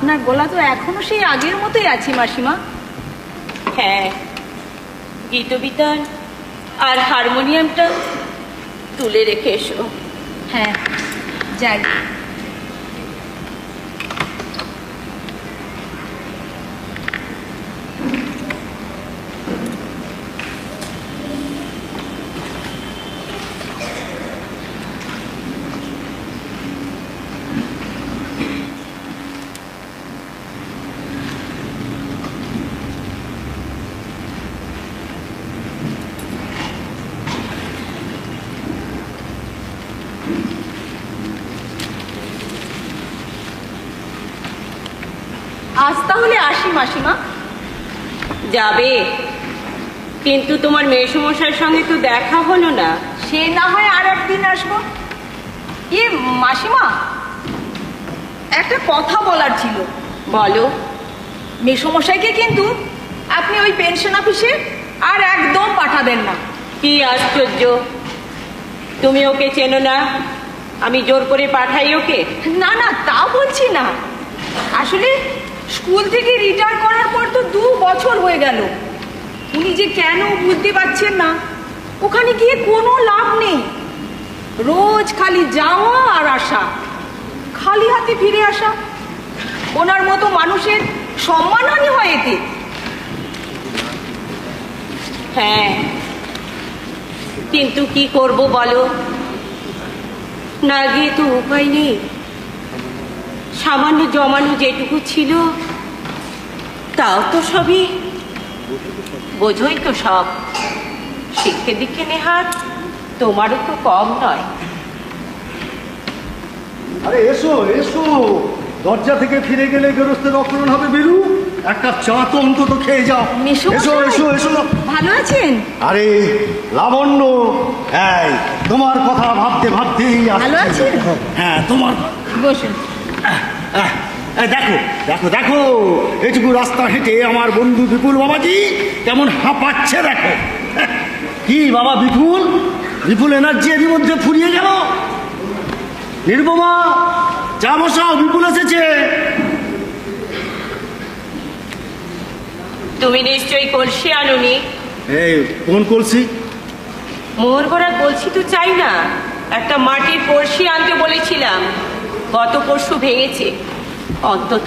আপনার গলা তো এখনো সেই আগের মতোই আছে মাসিমা। হ্যাঁ, গীতবিতান আর হারমোনিয়ামটা তুলে রেখে এসো। হ্যাঁ যাই। আজ তাহলে আসি মাসিমা। যাবে, কিন্তু তোমার মেয়েসমশাইয়ের সঙ্গে তো দেখা হলো না। সে না হয় আর একদিন আসবো। মাসিমা, একটা কথা বলার ছিল। বলো। মেসমশাইকে কিন্তু আপনি ওই পেনশন অফিসে আর একদম পাঠাবেন না। কি আশ্চর্য, তুমি ওকে চেনো না? আমি জোর করে পাঠাই ওকে? না না, তা বলছি না। আসলে স্কুল থেকে রিটায়ার করার পর তো 2 বছর হয়ে গেল। উনি যে কেন বুঝতে পারছেন না, ওখানে গিয়ে কোনো লাভ নেই। রোজ খালি যাওয়া আর আসা, খালি হাতে ফিরে আসা। ওনার মতো মানুষের সম্মানহানি হয় এতে। হ্যাঁ, কিন্তু কি করব বলো, না গিয়ে তো উপায় নেই। সামান্য জমানো যেটুকু ছিল তাও তো সবই, বোঝই তো সব। শিক্ষে দিকে নেহাত তোমারও তো কম নয়। আরে এসো এসো, দরজা থেকে ফিরে গেলে গেরস্তের অপমান হবে। বেরু, একটা চা তো অন্তত খেয়ে যাও। এসো এসো এসো। ভালো আছেন? আরে লাবণ্য, এই তোমার কথা ভাবতে ভাবতেই ভালো আছেন? হ্যাঁ, তোমার। বসুন। দেখো দেখো দেখো, এটুকু রাস্তা হেঁটে আমার বন্ধু বিপুল বাবাজি কেমন হাঁপাচ্ছে দেখো। কি বাবা বিপুল, বিপুল এনার্জি এর মধ্যে ফুরিয়ে গেল। নির্মমা, চা বসাও, বিপুল এসেছে। তুমি নিশ্চয়ই কলসি আনুনি? এই কোন কলসি? মোহর ভরা কলসি তো চাই না, একটা মাটির কলসি আনতে বলেছিলাম, গত পরশু ভেঙেছে। অন্তত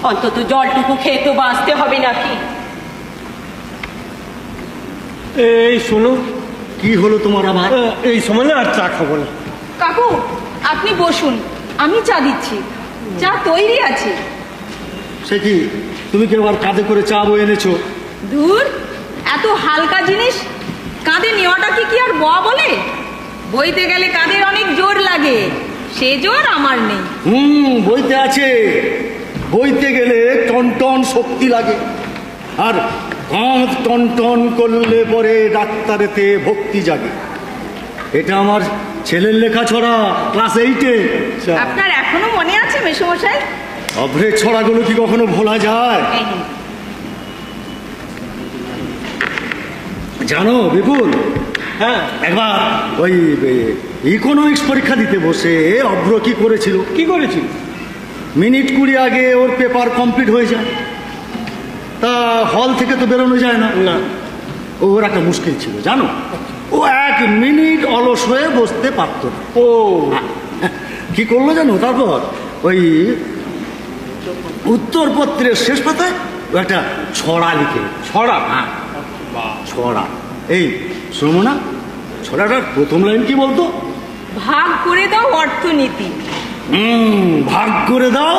অন্তত জলটুকু খেয়ে তো বাঁচতে হবে নাকি? এই শোনো, কি হলো তোমার আবার? এই সময় না আর চা খাবো না। কাকু, আপনি বসুন, আমি চা দিচ্ছি। চা তৈরি আছে। সে কি, তুমি কি আবার কাঁধে করে চা বয়ে এনেছো? দূর, এত হালকা জিনিস কাঁধে নেওয়াটা কি আর বয়া বলে? বইতে গেলে কাঁধের অনেক জোর লাগে, সে জোর আমার নেই। বইতে আছে, বইতে গেলে টনটন শক্তি লাগে। আর কাঁধ টনটন করলে পরে ডাক্তারেতে ভক্তি জাগে। এটা আমার ছেলের লেখা ছড়া, ক্লাস 8-এ। আপনার এখনো মনে আছে মেসমশাই? অভ্রের ছড়াগুলো কি কখনো ভোলা যায়? এই নিন। জানো বিপুল, হ্যাঁ, একবার ওই ইকোনমিক্স পরীক্ষা দিতে বসে অভ্র কি করেছিল? কি করেছিল? মিনিট 20 আগে ওর পেপার কমপ্লিট হয়ে যায়। তা হল থেকে তো বেরোনো যায় না। না, ওর একটা মুশকিল ছিল জানো, ও 1 মিনিট অলস হয়ে বসতে পারত না। ও কি করলো জানো? তারপর ওই উত্তরপত্রের শেষ পাতায় ও একটা ছড়া লিখে। ছড়া? হ্যাঁ, ছড়া। এই শোনো না, ছড়াটার প্রথম লাইন কি বলতো? ভাগ করে দাও অর্থনীতি। ভাগ করে দাও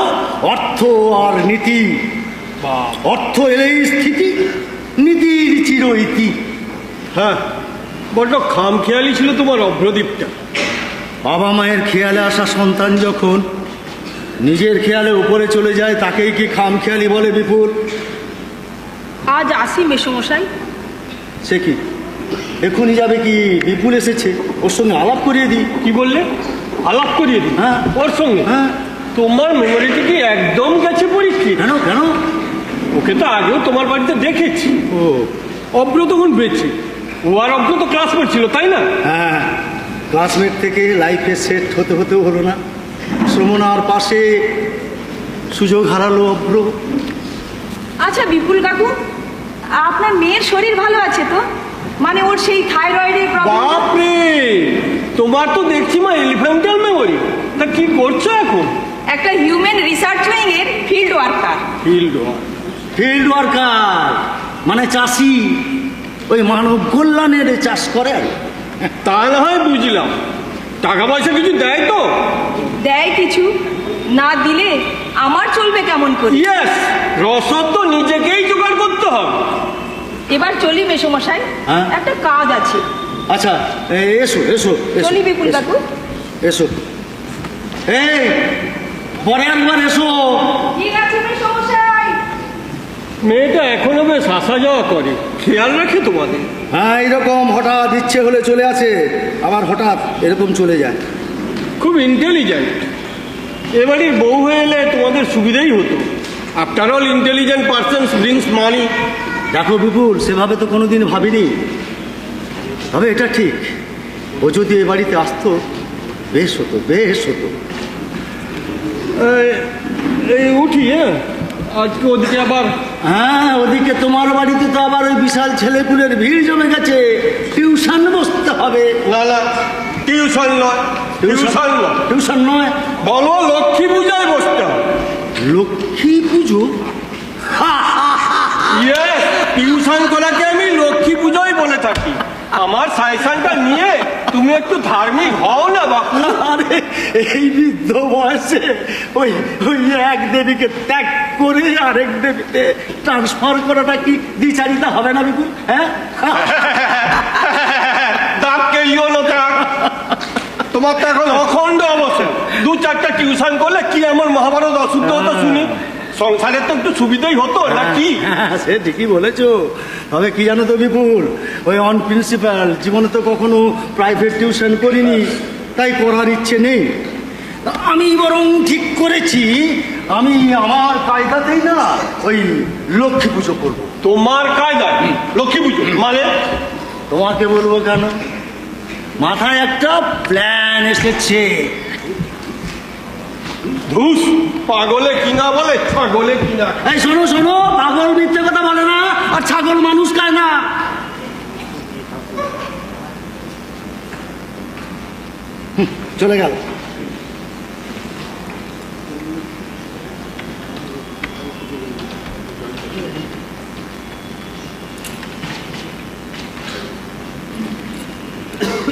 অর্থ আর নীতি। অর্থ এলেই স্থিতি, নীতির চিরইতি। হ্যাঁ, বড্ড খামখেয়ালি ছিল তোমার অভ্রদীপটা। বাবা মায়ের খেয়ালে আসা সন্তান যখন নিজের খেয়ালে উপরে চলে যায়, তাকেই কি খামখেয়ালি বলে বিপুল? আজ আসি মেসমশাই। সে কি, এক্ষুনি যাবে কি? বিপুল এসেছে, ওর সঙ্গে আলাপ করিয়ে দিই। কি বললে? আলাপ করিয়ে দিই? হ্যাঁ। ওর সঙ্গে? হ্যাঁ। তোমার মেমোরিতে কি একদম গেছে পরীক্ষিত? কেন কেন? ওকে তো আগেও তোমার বাড়িতে দেখেছি। ও অভ্র তখন বেঁচে, ও আর অভ্র তো ক্লাসমেট ছিল, তাই না? হ্যাঁ, ক্লাসমেট থেকে লাইফে সেট হতে হতেও হলো না। শ্রমণার পাশে সুযোগ হারালো অভ্র। আচ্ছা বিপুল কাকু, আপনার মেয়ের শরীর ভালো আছে তো? মানে ওর সেই থাইরয়েডের প্রবলেম? বাপরে, তোমার তো দেখছি মা এলিফ্যান্টাল মেমোরি। তা কি করছো এখন? একটা হিউম্যান রিসার্চ উইং এর ফিল্ড ওয়ার্কার। ফিল্ড ওয়ার্কার মানে চাষি, ওই মানব কল্যাণের চাষ করে। তা না হয় বুঝলাম, টাকা পয়সা কিছু দেয় তো? দেয় কিছু, না দিলে আমার চলবে কেমন করে? ইয়েস, রসদ তো নিজেকেই জোগাড় করতে হবে। এবার চলি মেসোমশাই, হ্যাঁ? একটা কাজ আছে। আচ্ছা এসো এসো এসো, চলি বিপুল এসো, কাকু। এসো। এই পরে একবার এসো। ঠিক আছে মেসোমশাই। মেয়েটা এখনো বেশ আসা যাওয়া করে, খেয়াল রাখে তোমাদের? হ্যাঁ, এইরকম হঠাৎ ইচ্ছে হলে চলে আসে, আবার হঠাৎ এরকম চলে যায়। খুব ইন্টেলিজেন্ট। এবারের বউ হয়ে এলে তোমাদের সুবিধাই হতো। After all intelligent persons brings money. দেখো বিপুল, সেভাবে তো কোনোদিন ভাবিনি, তবে এটা ঠিক, ও যদি এ বাড়িতে আসতো বেশ হতো, বেশ হতো। এই উঠি, হ্যাঁ, আজকে ওদিকে আবার। হ্যাঁ, ওদিকে তোমার বাড়িতে তো আবার ওই বিশাল ছেলেপুলের ভিড় জমে গেছে, টিউশন বসতে হবে। না না, টিউশন নয়, টিউশন নয়, টিউশন নয়, বলো লক্ষ্মী পূজায় বসতে হবে। লক্ষ্মী পুজো? ইয়েস, টিউশন করাকে আমি লক্ষ্মী পুজোই বলে থাকি। আমার সাজেশনটা নিয়ে তুমি একটু ধার্মিক হও না বাপু। আরে এই বৃদ্ধ বয়সে ওই ওই এক দেবীকে ত্যাগ করে আরেক দেবীতে ট্রান্সফার করাটা কি দ্বিচারিতা হবে না বিপুল? হ্যাঁ, দাগ কেলিও না দাগ। তোমার তো এখন অখণ্ড অবস্থা, 2-4টা টিউশন করলে কি এমন মহাভারত অশুদ্ধ হতো শুনি। সংসারের তো একটু সুবিধাই হতো নাকি? হ্যাঁ, সে ঠিকই বলেছো, তবে কি জানো তো বিপুল, ওই অন প্রিন্সিপাল জীবনে তো কখনো প্রাইভেট টিউশন করিনি, তাই করার ইচ্ছে নেই। আমি বরং ঠিক করেছি, আমি আমার কায়দাতেই না ওই লক্ষ্মী পুজো করবো। তোমার কায়দায় লক্ষ্মী পুজো মানে? তোমাকে বলবো কেন, মাথায় একটা প্ল্যান এসেছে। ধুস, পাগলে কিনা বলে ছাগলে কিনা। এই শোনো শোনো, পাগল মিথ্যে কথা বলে না, আর ছাগল মানুষ খায় না। চলে গেল।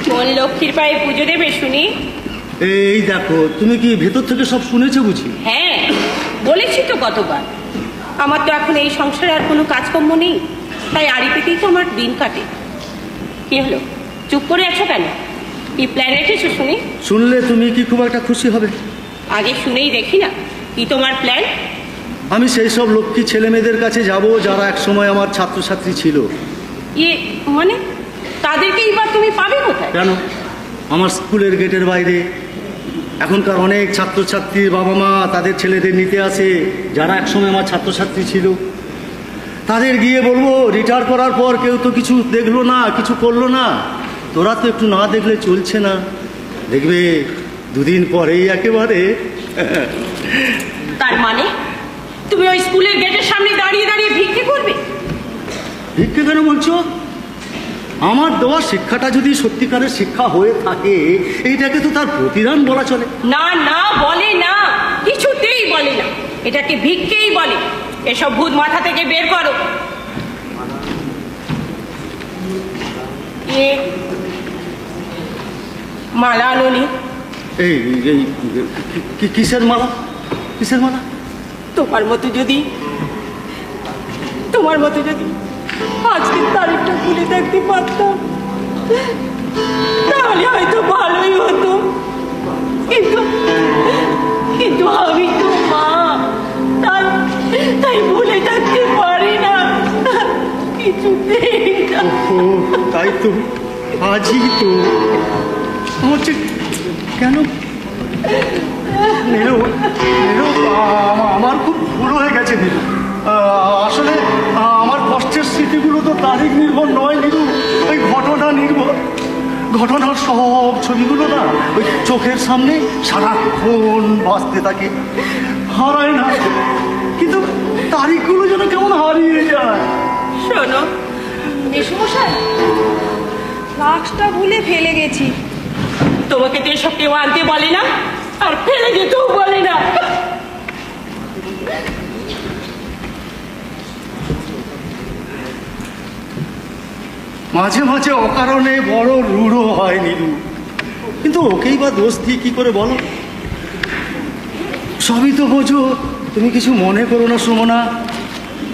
কোন লক্ষ্মীর পায়ে পুজো দেবে শুনি? এই দেখো, তুমি কি ভেতর থেকে সব শুনেছো বুঝি? হ্যাঁ, বলেছি তো কতবার। আমার তো এখন এই সংসারে আর কোনো কাজকর্ম নেই, তাই আড়ি পেতেই তো আমার দিন কাটে। কি হলো, চুপ করে আছো কেন? কি প্ল্যান রেখেছো শুনি? শুনলে তুমি কি খুব একটা খুশি হবে? আগে শুনেই দেখি না, কি তোমার প্ল্যান? আমি সেই সব লক্ষ্মী ছেলে মেয়েদের কাছে যাব যারা একসময় আমার ছাত্রছাত্রী ছিল। ইয়ে মানে, তাদেরকে এবার তুমি পাবে কোথায়? কেন, আমার স্কুলের গেটের বাইরে এখনকার অনেক ছাত্রছাত্রীর বাবা মা তাদের ছেলেদের নিতে আসে যারা একসময় আমার ছাত্রছাত্রী ছিল। তাদের গিয়ে বলবো, রিটায়ার করার পর কেউ তো কিছু দেখলো না, কিছু করলো না, তোরা তো একটু না দেখলে চলছে না, দেখবে দুদিন পরেই একেবারে। তার মানে তুমি ওই স্কুলের গেটের সামনে দাঁড়িয়ে দাঁড়িয়ে ভিক্ষে করবে? ভিক্ষে কেন বলছো? আমার দেওয়া শিক্ষাটা যদি সত্যিকারের শিক্ষা হয়ে থাকে, এইটাকে তো তার প্রতিদান বলা চলে। না না, বলে না, কিছুতেই বলে না, এটাকে ভিক্ষেই বলে। এসব ভূত মাথা থেকে বের করো। মালা আনোনি? এই এই কিসের মালা? কিসের মালা? তোমার মতো যদি আজকের তারিখটা ভুলে থাকতে পারতাম তাহলে হয়তো ভালোই হতো, কিন্তু কিন্তু আমি তো মা, তাই ভুলে থাকতে পারি না কিছুতেই না। ও তাই তো, আজই তো হচ্ছে কেন? নীলু, নীলু, আমার খুব ভুল হয়ে গেছে নীলু। আসলে আমার কষ্টের স্মৃতিগুলো তো তারিখ নির্ভর নয় নীলু, ওই ঘটনা নির্ভর। ঘটনার সব ছবিগুলো না ওই চোখের সামনে সারাক্ষণ বাঁচতে থাকে। হারায় না, কিন্তু তারিখগুলো যেন কেমন হারিয়ে যায়। শোনো, মেসমশাই, ফ্লাক্সটা ভুলে ফেলে গেছি। তোমাকে তো এসব কেউ আনতে বলে না, আর ফেলে যেতেও বলে না। মাঝে মাঝে অকারণে বড় রূঢ় হয় নীলু, কিন্তু ওকেই বা দোষ দিয়ে কি করে বলো? সবই তো বোঝো, তুমি কিছু মনে করো না সুমনা।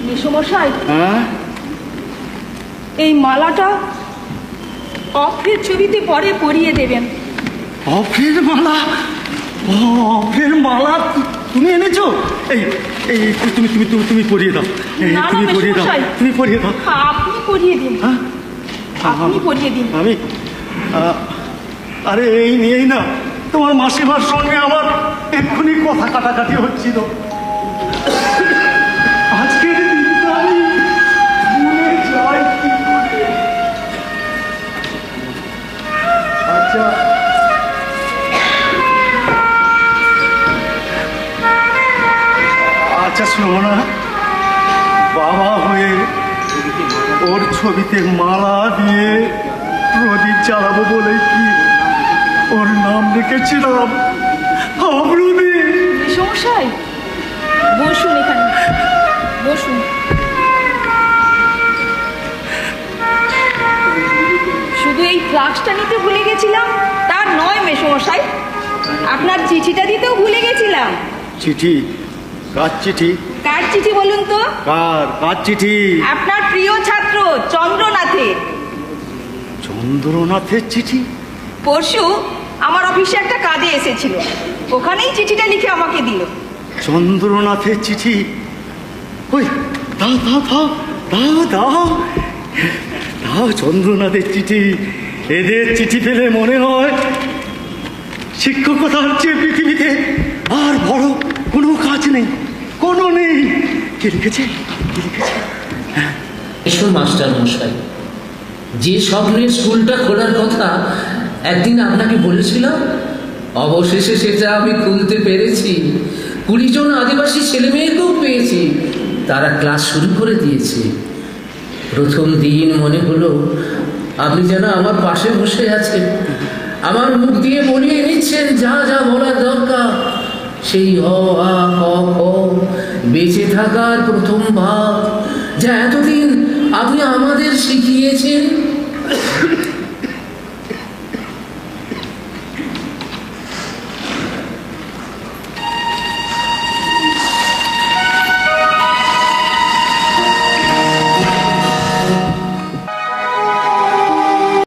মেসমশাই, হ্যাঁ, এই মালাটা অফের ছবিতে পরে পরিয়ে দেবেন। অফের মালা? ও, অফের মালা তুমি এনেছো? এই এই তুমি তুমি তুমি তুমি পরিয়ে দাও, এই, না, না, তুমি পরিয়ে দাও, মেসমশাই। তুমি পরিয়ে দাও। আপনি পরিয়ে দিন। হ্যাঁ, আপনি পরিয়ে দিন। আমি আরে এই নিয়েই না তোমার মাসিমার সঙ্গে আমার এক্ষুনি কথা কাটাকাটি হচ্ছিল। আজকের দিনটা আমি ভুলে যাই কি করে। আচ্ছা, আচ্ছা শোনো না, বাবা হয়ে ওর ছবিতে মালা দিয়ে প্রদীপ জ্বালাবো বলে কি ওর নাম রেখেছিলাম অমরুদি। মেসমশাই, বসুন এখানে, বসুন। শুধু এই ফ্লাক্সটা নিতে ভুলে গেছিলাম তার নয় মেসমশাই, আপনার চিঠিটা দিতেও ভুলে গেছিলাম। চিঠি? কার চিঠি? কার চিঠি বলুন তো? কার চিঠি? আপনার প্রিয় ছাত্র চন্দ্রনাথের। চন্দ্রনাথের চিঠি? পরশু আমার অফিসে একটা কাজে এসেছিল, ওখানেই চিঠিটা লিখে আমাকে দিল। চন্দ্রনাথের চিঠি? ওই দাও দাও দাও দাও দাও দাও, চন্দ্রনাথের চিঠি। এদের চিঠি পেলে মনে হয় শিক্ষকতার চেয়ে পৃথিবীতে আর বড় কোনো কাজ নেই, কোনো নেই। কে লিখেছে? কে লিখেছে? এসো মাস্টার মশাই, যে স্বপ্নে স্কুলটা খোলার কথা একদিন আপনাকে বলেছিলাম, অবশেষে সেটা আমি খুলতে পেরেছি। 20 জন আদিবাসী ছেলে মেয়েকেও পেয়েছি, তারা ক্লাস শুরু করে দিয়েছে। প্রথম দিন মনে হলো আপনি যেন আমার পাশে বসে আছেন, আমার মুখ দিয়ে বলিয়ে নিচ্ছেন যা যা বলার দরকার। সেই অ আ ক খ, বেঁচে থাকার প্রথম ভাব, যা এতদিন আপনি আমাদের শিখিয়েছেন।